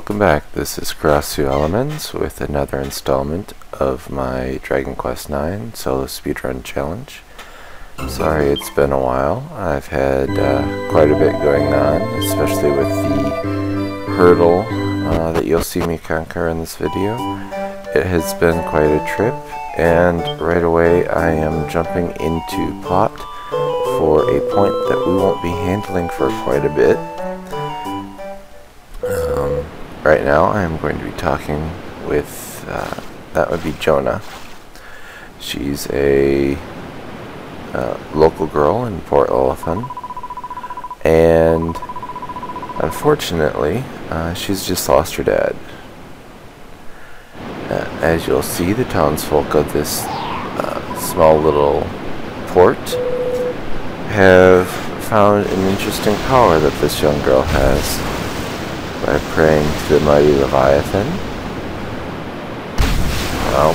Welcome back. This is KurossuElemenze with another installment of my Dragon Quest IX solo speedrun challenge. Sorry it's been a while. I've had quite a bit going on, especially with the hurdle that you'll see me conquer in this video. It has been quite a trip, and right away I am jumping into plot for a point that we won't be handling for quite a bit. Right now I am going to be talking with, that would be Jonah. She's a local girl in Port Elephant, and unfortunately she's just lost her dad. As you'll see, the townsfolk of this small little port have found an interesting power that this young girl has by praying to the mighty Leviathan. Well,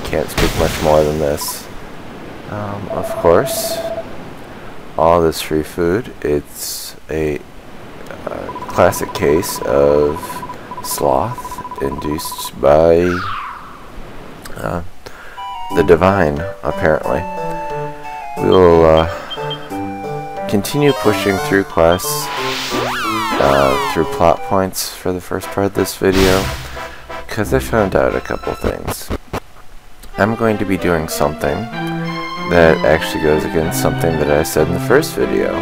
can't speak much more than this. Of course, all this free food, it's a classic case of sloth induced by the divine, apparently. We will continue pushing through quests, through plot points for the first part of this video, because I found out a couple things. I'm going to be doing something that actually goes against something that I said in the first video.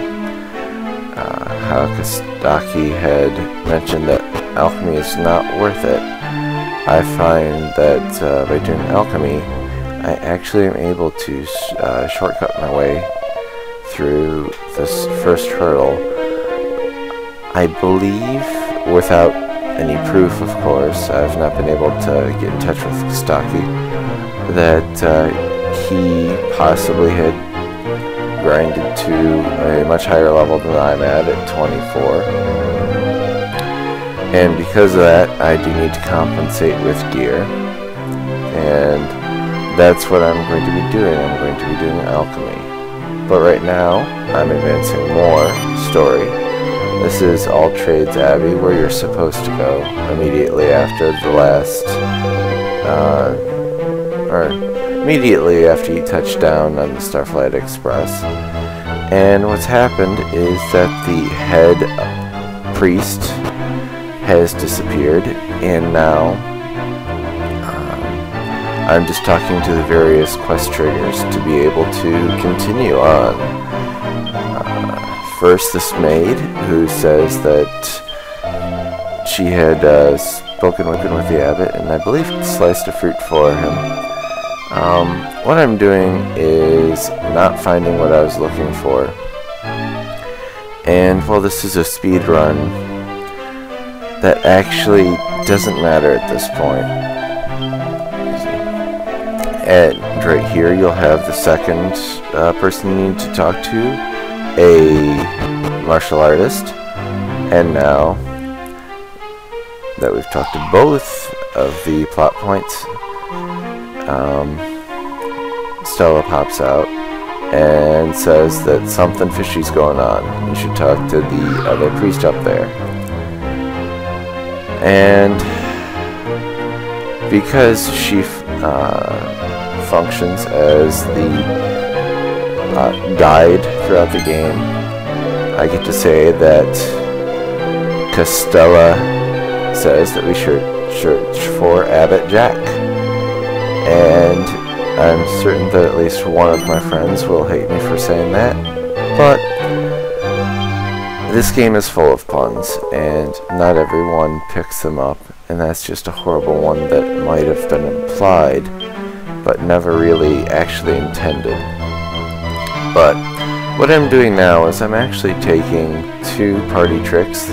How Kostaki had mentioned that alchemy is not worth it. I find that by doing alchemy, I actually am able to shortcut my way through this first hurdle. I believe, without any proof of course, I've not been able to get in touch with Kostaki, that he possibly had grinded to a much higher level than I'm at 24. And because of that, I do need to compensate with gear. And that's what I'm going to be doing. I'm going to be doing alchemy. But right now, I'm advancing more story. This is All Trades Abbey, where you're supposed to go immediately after the last, or immediately after you touch down on the Starflight Express. And what's happened is that the head priest has disappeared, and now I'm just talking to the various quest triggers to be able to continue on. First, this maid, who says that she had spoken with the abbot, and I believe sliced a fruit for him. What I'm doing is not finding what I was looking for. And while this is a speed run, that actually doesn't matter at this point. And right here you'll have the second person you need to talk to, a martial artist. And now that we've talked to both of the plot points, Stella pops out and says that something fishy's going on. You should talk to the other priest up there. And because she functions as the guide throughout the game, I get to say that Costella says that we should search for Abbot Jack. And I'm certain that at least one of my friends will hate me for saying that, but this game is full of puns, and not everyone picks them up, and that's just a horrible one that might have been implied, but never really actually intended. But what I'm doing now is I'm actually taking two party tricks,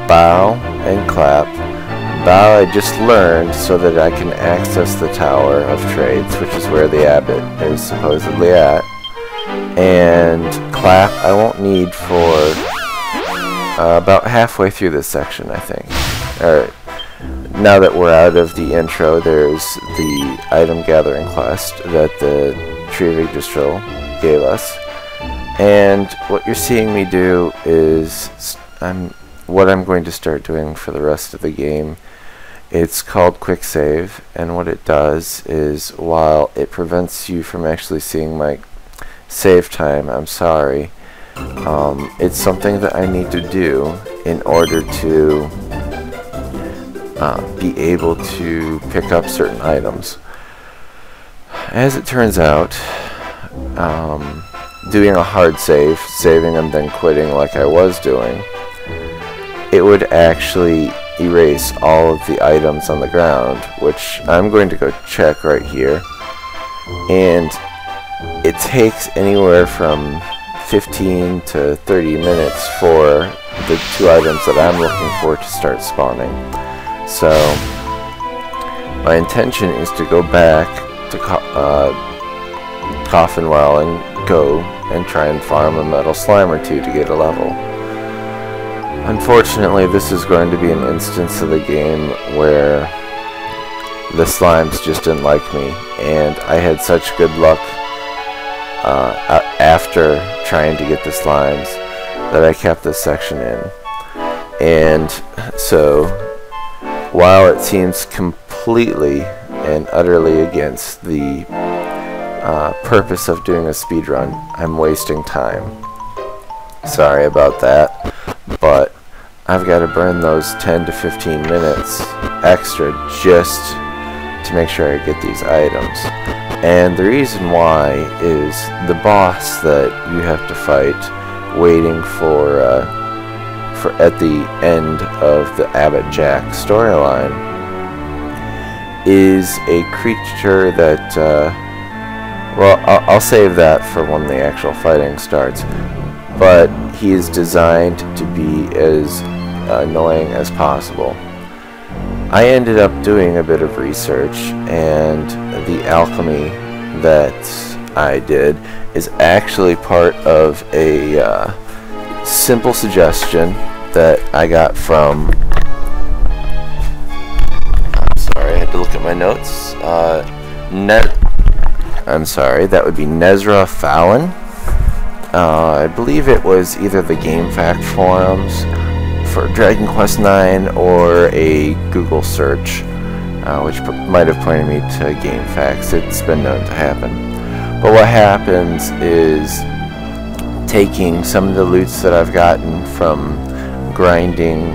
bow and clap. Bow I just learned so that I can access the Tower of Trades, which is where the abbot is supposedly at. And clap I won't need for about halfway through this section, I think. Alright, now that we're out of the intro, there's the item gathering quest that the Tree of Yggdrasil gave us. And what you're seeing me do is I'm what I'm going to start doing for the rest of the game. It's called quick save, and what it does is, while it prevents you from actually seeing my save time, I'm sorry, it's something that I need to do in order to be able to pick up certain items. As it turns out, doing a hard save, saving and then quitting like I was doing, it would actually erase all of the items on the ground, which I'm going to go check right here. And it takes anywhere from 15 to 30 minutes for the 2 items that I'm looking for to start spawning. So my intention is to go back to Coffin Well and go and try and farm a metal slime or 2 to get a level. Unfortunately, this is going to be an instance of the game where the slimes just didn't like me, and I had such good luck after trying to get the slimes that I kept this section in. And so, while it seems completely and utterly against the purpose of doing a speedrun, I'm wasting time. Sorry about that, but I've got to burn those 10 to 15 minutes extra just to make sure I get these items. And the reason why is the boss that you have to fight waiting for at the end of the Abbott Jack storyline is a creature that well, I'll save that for when the actual fighting starts, but he is designed to be as annoying as possible. I ended up doing a bit of research, and the alchemy that I did is actually part of a simple suggestion that I got from, sorry, I had to look at my notes, I'm sorry, that would be Nezra Fallon. I believe it was either the GameFAQ forums for Dragon Quest IX or a Google search, which might have pointed me to GameFAQs. It's been known to happen. But what happens is, taking some of the loots that I've gotten from grinding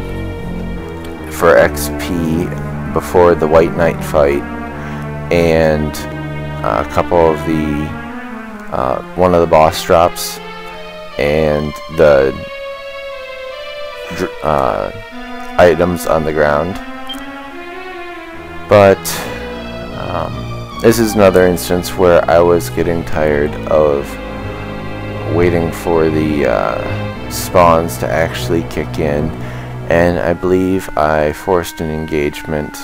for XP before the White Knight fight, and a couple of the one of the boss drops, and the items on the ground. But this is another instance where I was getting tired of waiting for the spawns to actually kick in, and I believe I forced an engagement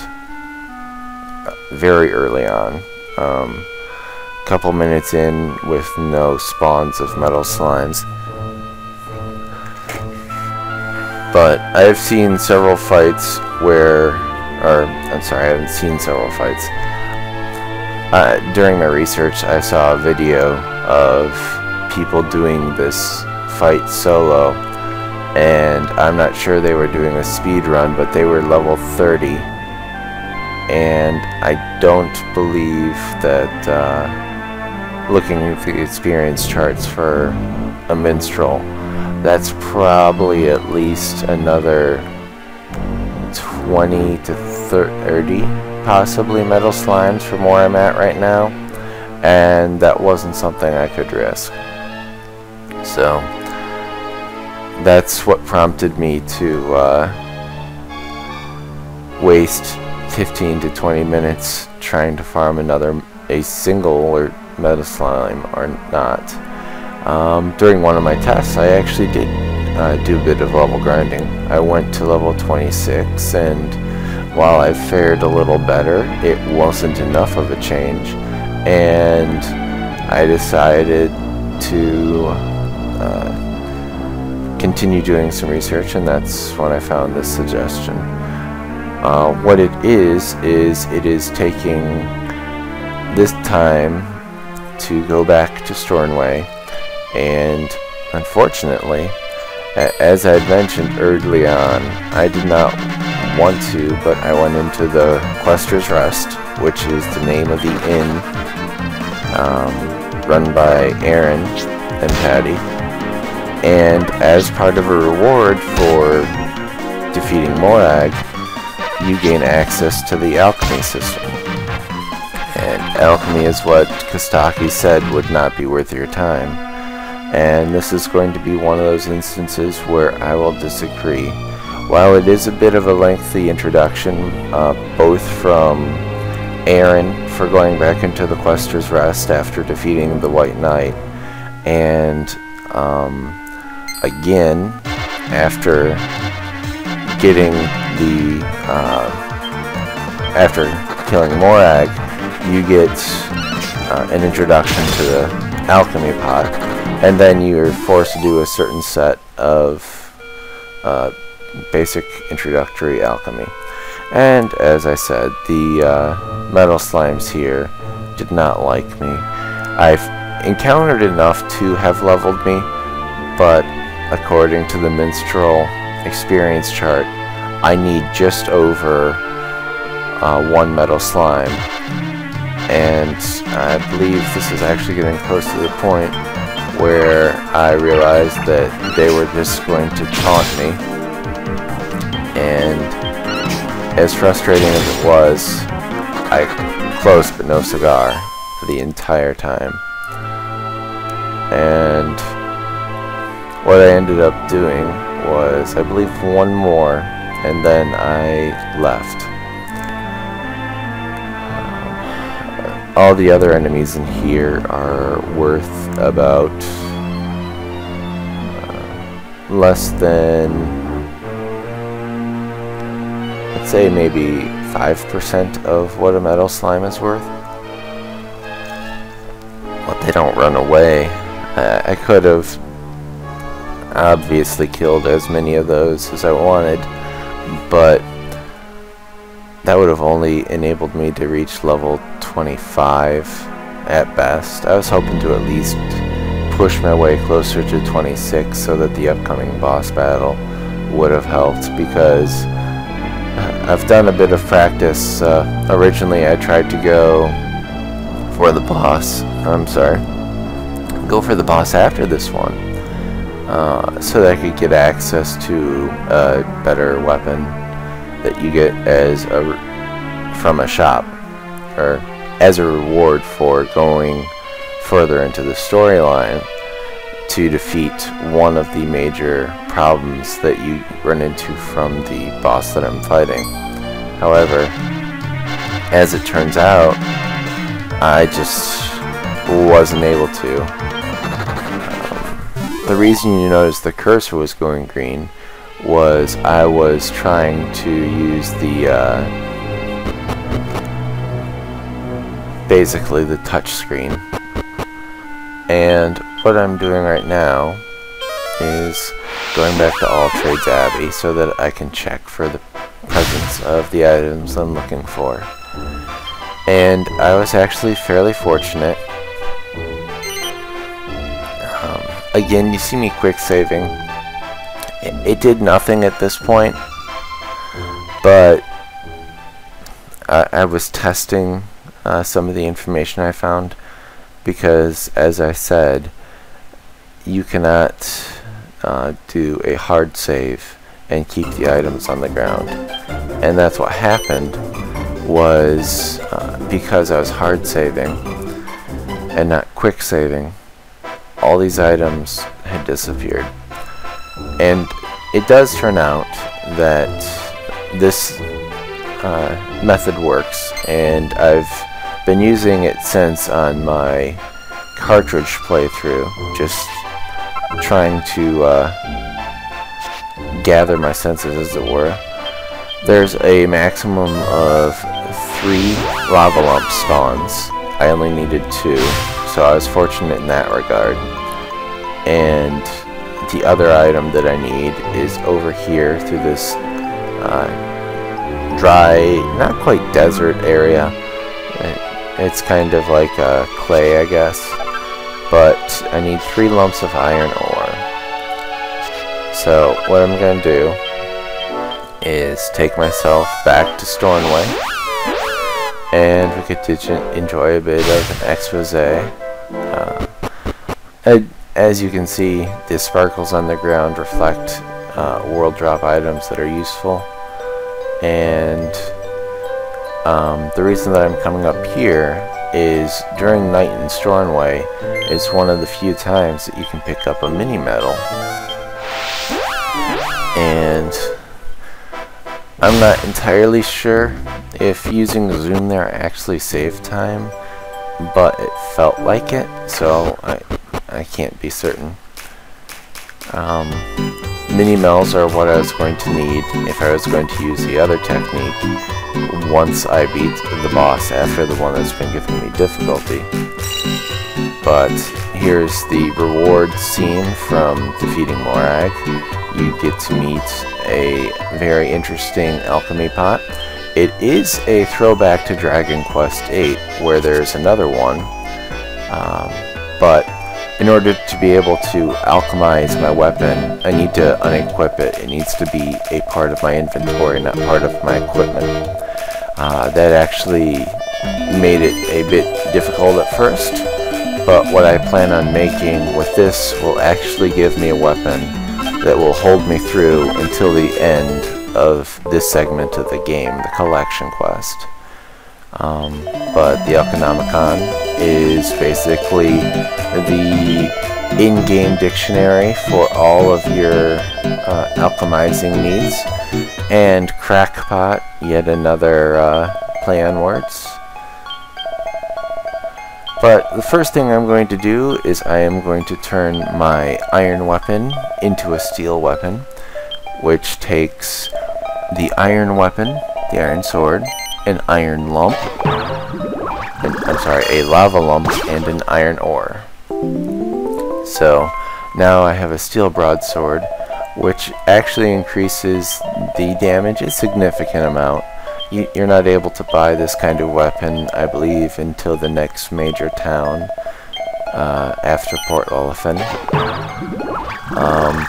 very early on. Couple minutes in with no spawns of metal slimes. But I've seen several fights where, I'm sorry, I haven't seen several fights. During my research, I saw a video of people doing this fight solo, and I'm not sure they were doing a speed run, but they were level 30, and I don't believe that looking at the experience charts for a minstrel, that's probably at least another 20 to 30 possibly metal slimes from where I'm at right now, and that wasn't something I could risk. So that's what prompted me to waste 15 to 20 minutes trying to farm a single or metal slime or not. During one of my tests, I actually did do a bit of level grinding. I went to level 26, and while I fared a little better, it wasn't enough of a change, and I decided to continue doing some research, and that's when I found this suggestion. What it is it is taking this time to go back to Stornway, and unfortunately as I had mentioned early on, I did not want to, but I went into the Quester's Rest, which is the name of the inn run by Aaron and Patty. And as part of a reward for defeating Morag, you gain access to the alchemy system. And alchemy is what Kostaki said would not be worth your time. And this is going to be one of those instances where I will disagree. While it is a bit of a lengthy introduction, both from Aaron for going back into the Quester's Rest after defeating the White Knight, and again, after getting the after killing Morag, you get an introduction to the alchemy pot, and then you're forced to do a certain set of basic introductory alchemy. And as I said, the metal slimes here did not like me. I've encountered enough to have leveled me, but according to the minstrel experience chart, I need just over 1 metal slime. And I believe this is actually getting close to the point where I realized that they were just going to taunt me. And as frustrating as it was, I close but no cigar for the entire time. And what I ended up doing was, I believe, 1 more, and then I left. All the other enemies in here are worth about less than, let's say, maybe 5% of what a metal slime is worth. But they don't run away. I could have obviously killed as many of those as I wanted, but that would have only enabled me to reach level 25 at best. I was hoping to at least push my way closer to 26 so that the upcoming boss battle would have helped, because I've done a bit of practice. Originally I tried to go for the boss, go for the boss after this one, so that I could get access to a better weapon that you get as from a shop, or as a reward for going further into the storyline to defeat one of the major problems that you run into from the boss that I'm fighting. However, as it turns out, I just wasn't able to. The reason you noticed the cursor was going green was I was trying to use the basically the touch screen, and what I'm doing right now is going back to All Trades Abbey so that I can check for the presence of the items I'm looking for. And I was actually fairly fortunate. Again, you see me quick saving. It did nothing at this point, but I was testing some of the information I found, because, as I said, you cannot do a hard save and keep the items on the ground. And that's what happened, was because I was hard saving and not quick saving, all these items had disappeared. And it does turn out that this method works, and I've been using it since on my cartridge playthrough, just trying to gather my senses, as it were. There's a maximum of 3 lava lump spawns. I only needed 2, so I was fortunate in that regard. And the other item that I need is over here through this dry, not quite desert area. It's kind of like clay, I guess. But I need 3 lumps of iron ore. So what I'm going to do is take myself back to Stornway, and we could enjoy a bit of an expose. As you can see, the sparkles on the ground reflect world drop items that are useful, and the reason that I'm coming up here is during night in Stornway is one of the few times that you can pick up a mini medal. And I'm not entirely sure if using the zoom there actually saved time, but it felt like it, so I can't be certain. Mini medals are what I was going to need if I was going to use the other technique once I beat the boss after the one that's been giving me difficulty. But here's the reward scene from defeating Morag. You get to meet a very interesting alchemy pot. It is a throwback to Dragon Quest VIII, where there's another one, but in order to be able to alchemize my weapon, I need to unequip it. It needs to be a part of my inventory, not part of my equipment. That actually made it a bit difficult at first, but what I plan on making with this will actually give me a weapon that will hold me through until the end of this segment of the game, the collection quest. But the Alchemicon is basically the in-game dictionary for all of your alchemizing needs, and crackpot, yet another play on words. But the first thing I'm going to do is I am going to turn my iron weapon into a steel weapon, which takes the iron weapon, the iron sword, an iron lump, a lava lump, and an iron ore. So now I have a steel broadsword, which actually increases the damage a significant amount. You're not able to buy this kind of weapon, I believe, until the next major town after Port Lilliput.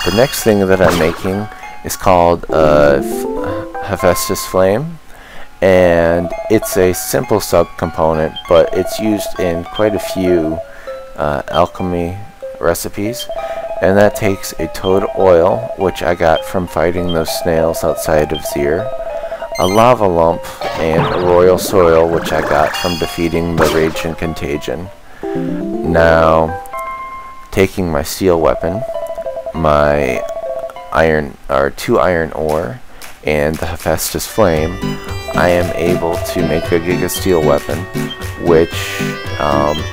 The next thing that I'm making is called Hephaestus Flame, and it's a simple subcomponent, but it's used in quite a few alchemy recipes, and that takes a toad oil, which I got from fighting those snails outside of Zir, a lava lump, and a royal soil, which I got from defeating the Rage and Contagion. Now, taking my steel weapon, my two iron ore, and the Hephaestus Flame, I am able to make a Giga Steel weapon, which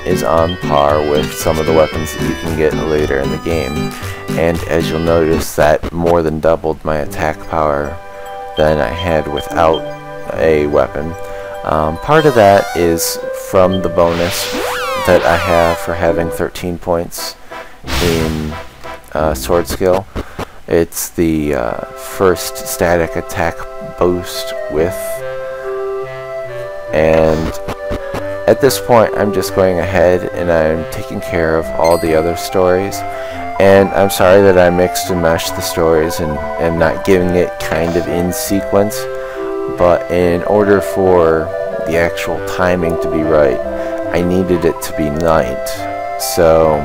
is on par with some of the weapons that you can get later in the game. And as you'll notice, that more than doubled my attack power than I had without a weapon. Part of that is from the bonus that I have for having 13 points in sword skill. It's the first static attack boost with, and at this point I'm just going ahead and I'm taking care of all the other stories. And I'm sorry that I mixed and meshed the stories and not giving it kind of in sequence, but in order for the actual timing to be right, I needed it to be night, so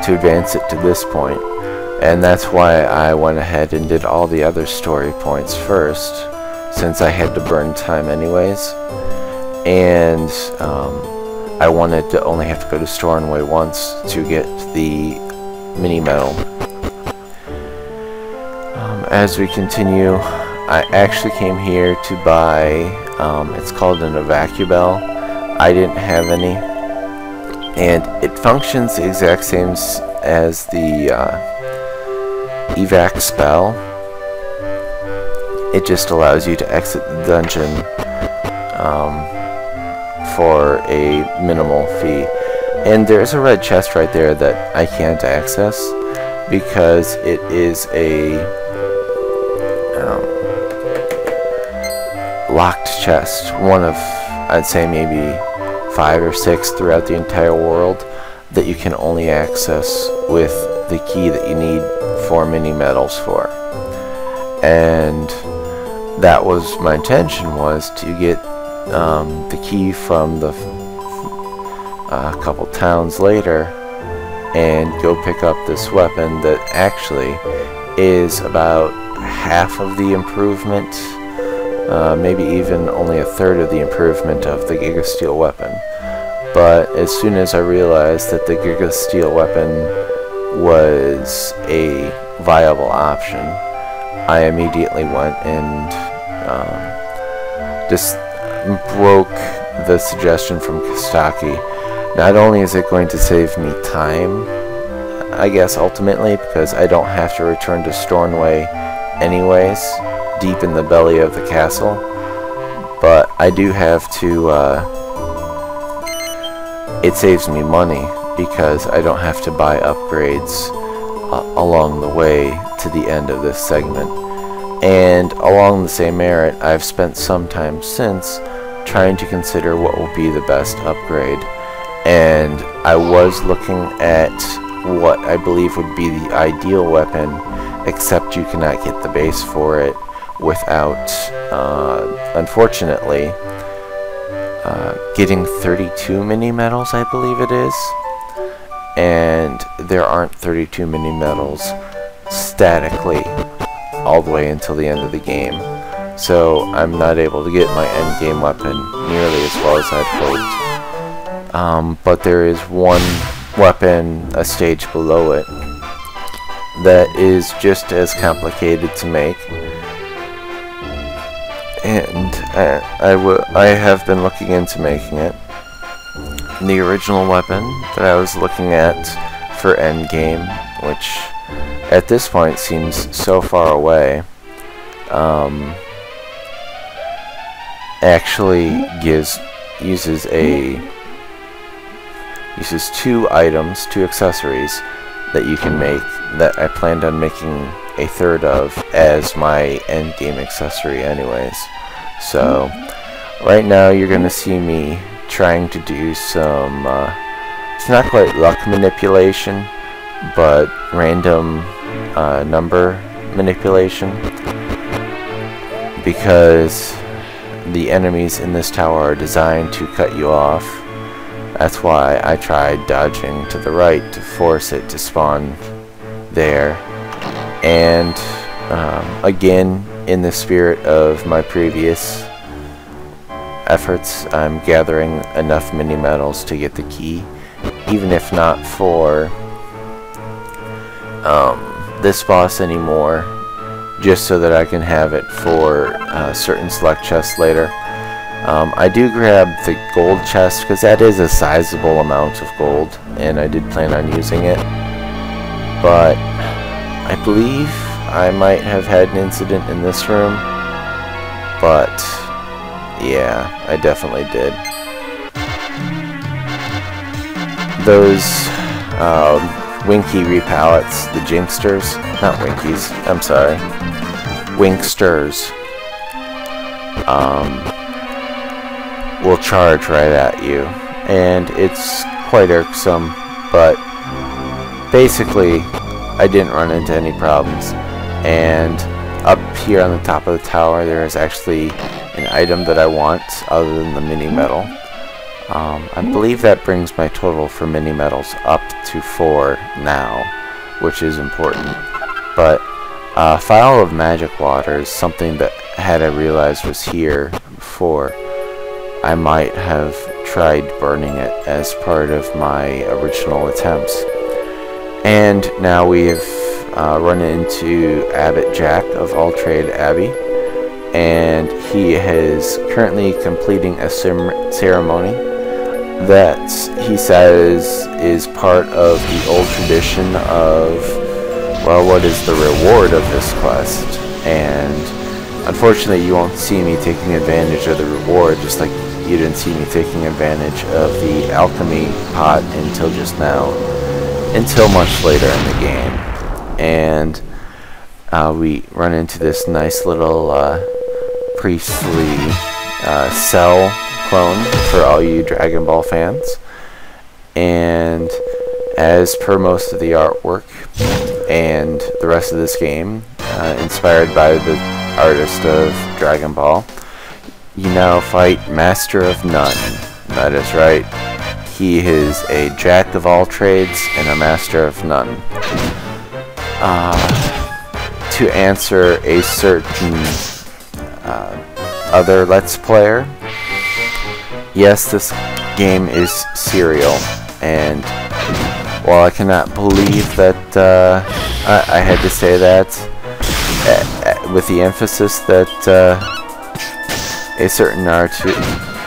to advance it to this point. And that's why I went ahead and did all the other story points first, since I had to burn time anyways. And I wanted to only have to go to Stornway once to get the mini medal. As we continue, I actually came here to buy, it's called an Evacubell. I didn't have any, and it functions the exact same as the evac spell. It just allows you to exit the dungeon for a minimal fee. And there's a red chest right there that I can't access because it is a locked chest, one of, I'd say, maybe 5 or 6 throughout the entire world that you can only access with the key that you need 4 mini medals for. And that was my intention, was to get the key from the a couple towns later and go pick up this weapon that actually is about half of the improvement, maybe even only a third of the improvement of the Giga Steel weapon. But as soon as I realized that the Giga Steel weapon was a viable option, I immediately went and just broke the suggestion from Kostaki. Not only is it going to save me time, I guess ultimately, because I don't have to return to Stornway anyways, deep in the belly of the castle, but I do have to, it saves me money because I don't have to buy upgrades along the way to the end of this segment. And along the same merit, I've spent some time since trying to consider what will be the best upgrade. And I was looking at what I believe would be the ideal weapon, except you cannot get the base for it without, unfortunately, getting 32 mini medals, I believe it is. And there aren't 32 mini medals statically all the way until the end of the game. So I'm not able to get my end game weapon nearly as well as I'd hoped. But there is one weapon a stage below it that is just as complicated to make, and I have been looking into making it. The original weapon that I was looking at for endgame, which at this point seems so far away, actually uses two items, two accessories that you can make, that I planned on making a third of as my end game accessory anyways. So right now you're gonna see me trying to do some it's not quite luck manipulation, but random number manipulation, because the enemies in this tower are designed to cut you off. That's why I tried dodging to the right to force it to spawn there. And again, in the spirit of my previous efforts, I'm gathering enough mini medals to get the key, even if not for this boss anymore, just so that I can have it for certain select chests later. I do grab the gold chest because that is a sizable amount of gold, and I did plan on using it. But I believe I might have had an incident in this room, but yeah, I definitely did. Those Winky repallets, the Jinksters, not Winkies, I'm sorry, Winksters, will charge right at you, and it's quite irksome, but basically I didn't run into any problems. And up here on the top of the tower there is actually an item that I want other than the mini medal. I believe that brings my total for mini medals up to 4 now, which is important. But Phial of Magic Water is something that, had I realized was here before, I might have tried burning it as part of my original attempts. And now we've run into Abbot Jack of All Trade Abbey, and he is currently completing a ceremony that he says is part of the old tradition of, well, what is the reward of this quest. And unfortunately you won't see me taking advantage of the reward, just like you didn't see me taking advantage of the alchemy pot until just now, until much later in the game. And we run into this nice little priestly cell clone for all you Dragon Ball fans. And as per most of the artwork and the rest of this game, inspired by the artist of Dragon Ball, you now fight Master of None. That is right. He is a jack of all trades and a master of none. To answer a certain other Let's Player, yes, this game is serial, and while I cannot believe that I had to say that with the emphasis that a certain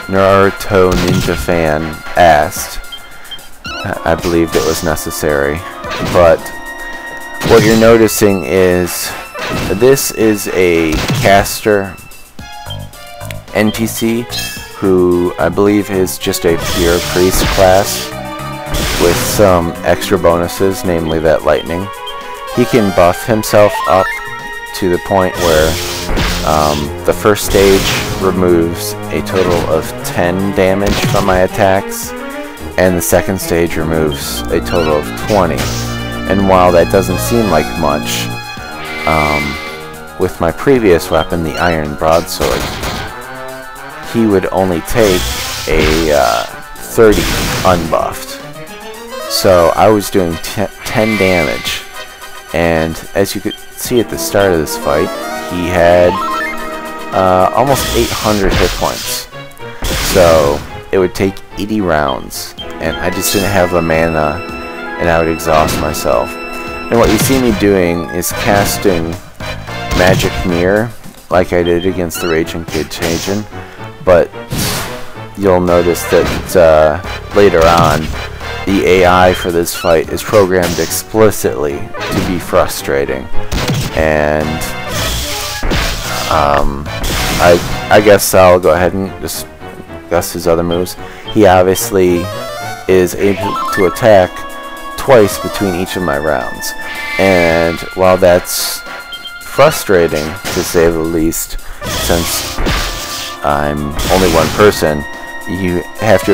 Naruto Ninja fan asked, I believed it was necessary. But what you're noticing is this is a caster NPC who I believe is just a pure priest class with some extra bonuses, namely that lightning. He can buff himself up to the point where the first stage removes a total of 10 damage from my attacks, and the second stage removes a total of 20. And while that doesn't seem like much, with my previous weapon, the Iron Broadsword, he would only take a 30 unbuffed. So I was doing 10 damage, and as you could see at the start of this fight, he had almost 800 hit points. So it would take 80 rounds, and I just didn't have the mana, and I would exhaust myself. And what you see me doing is casting Magic Mirror, like I did against the Raging Kid Changin', but you'll notice that later on, the AI for this fight is programmed explicitly to be frustrating, and I guess I'll go ahead and discuss his other moves. He obviously is able to attack twice between each of my rounds, and while that's frustrating to say the least, since I'm only one person, you have to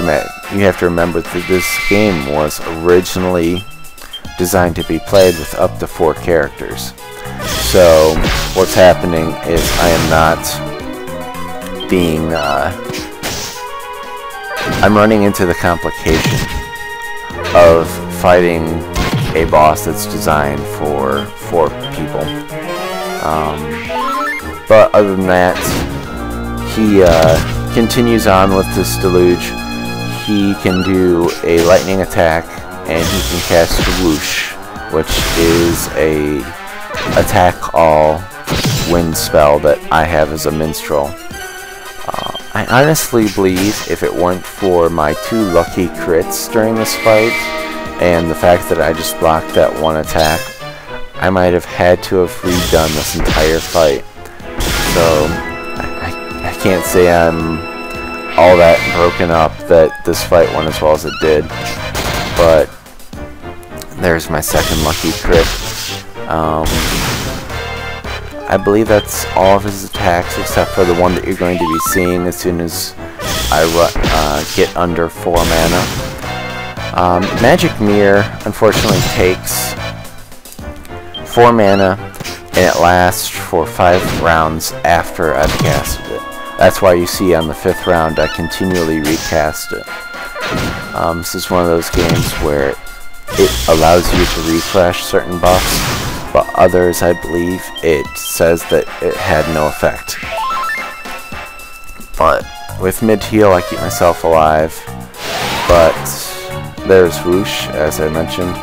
remember that this game was originally designed to be played with up to 4 characters. So what's happening is I am not being I'm running into the complication of fighting a boss that's designed for 4 people. But other than that, he continues on with this deluge. He can do a lightning attack, and he can cast Whoosh, which is a attack all wind spell that I have as a minstrel. I honestly believe if it weren't for my 2 lucky crits during this fight, and the fact that I just blocked that one attack, I might have had to have redone this entire fight. So I can't say I'm all that broken up that this fight went as well as it did, but there's my second lucky crit. I believe that's all of his attacks except for the one that you're going to be seeing as soon as I get under 4 mana. Magic Mirror unfortunately takes 4 mana, and it lasts for 5 rounds after I've casted it. That's why you see on the 5th round I continually recast it. This is one of those games where it allows you to refresh certain buffs, but others, I believe, it says that it had no effect. But with mid-heal, I keep myself alive. But there's Whoosh, as I mentioned.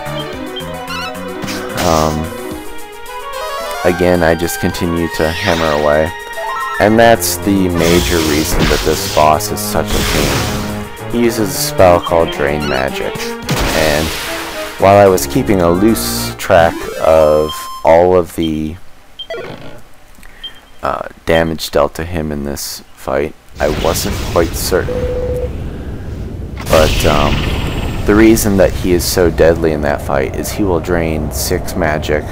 Again, I just continue to hammer away. And that's the major reason that this boss is such a pain. He uses a spell called Drain Magic. And while I was keeping a loose track of all of the damage dealt to him in this fight, I wasn't quite certain. But the reason that he is so deadly in that fight is he will drain 6 magic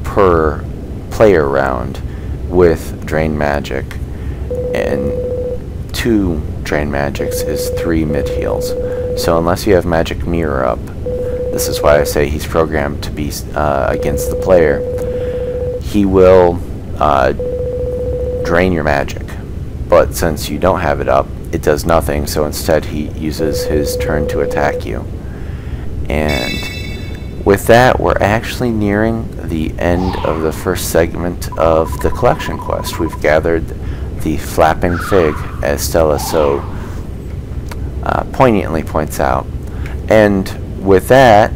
per player round with Drain Magic, and 2 Drain Magics is 3 mid-heals. So unless you have magic mirror up, this is why I say he's programmed to be against the player, he will drain your magic. But since you don't have it up, it does nothing, so instead he uses his turn to attack you. And with that, we're actually nearing the end of the first segment of the collection quest. We've gathered the flapping fig, as Stella so poignantly points out. And with that,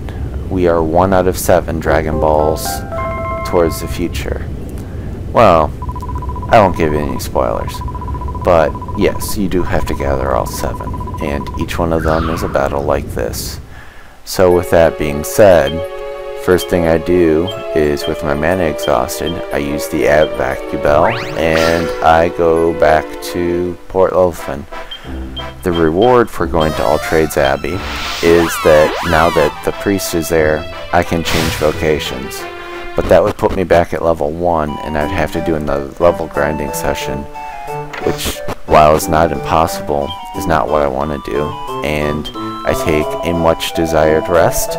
we are 1 out of 7 Dragon Balls towards the future. Well, I won't give you any spoilers, but yes, you do have to gather all 7, and each one of them is a battle like this. So with that being said, first thing I do is, with my mana exhausted, I use the Vacuum, and I go back to Port Lothan. The reward for going to All Trades Abbey is that now that the priest is there, I can change vocations. But that would put me back at level 1, and I'd have to do another level grinding session, which, while is not impossible, is not what I want to do. And I take a much desired rest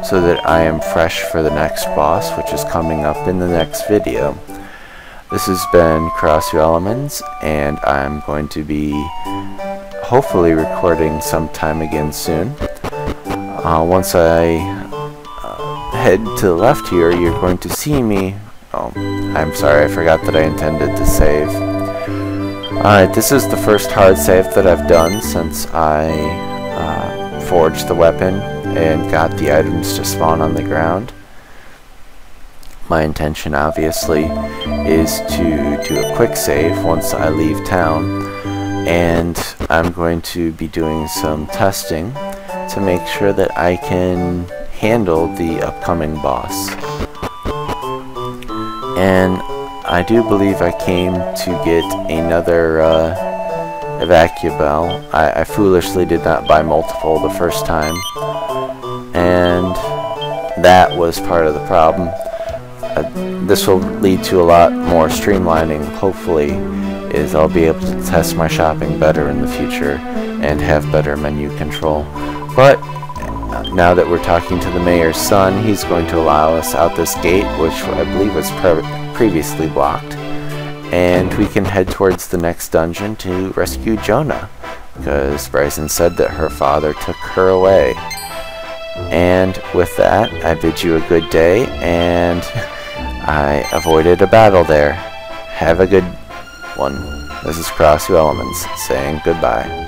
so that I am fresh for the next boss, which is coming up in the next video. This has been KurossuElemenze, and I'm going to be hopefully recording sometime again soon. Once I head to the left here, you're going to see me. Oh, I'm sorry, I forgot that I intended to save. Alright, this is the first hard save that I've done since I forged the weapon and got the items to spawn on the ground. My intention, obviously, is to do a quick save once I leave town, and I'm going to be doing some testing to make sure that I can handle the upcoming boss. And I do believe I came to get another Vacuum Bell. I foolishly did not buy multiple the first time, and that was part of the problem. This will lead to a lot more streamlining, hopefully, is I'll be able to test my shopping better in the future and have better menu control. But now that we're talking to the mayor's son, he's going to allow us out this gate, which I believe was previously blocked, and we can head towards the next dungeon to rescue Jonah, because Bryson said that her father took her away. And with that, I bid you a good day, and I avoided a battle there. Have a good one. This is KurossuElemenze saying goodbye.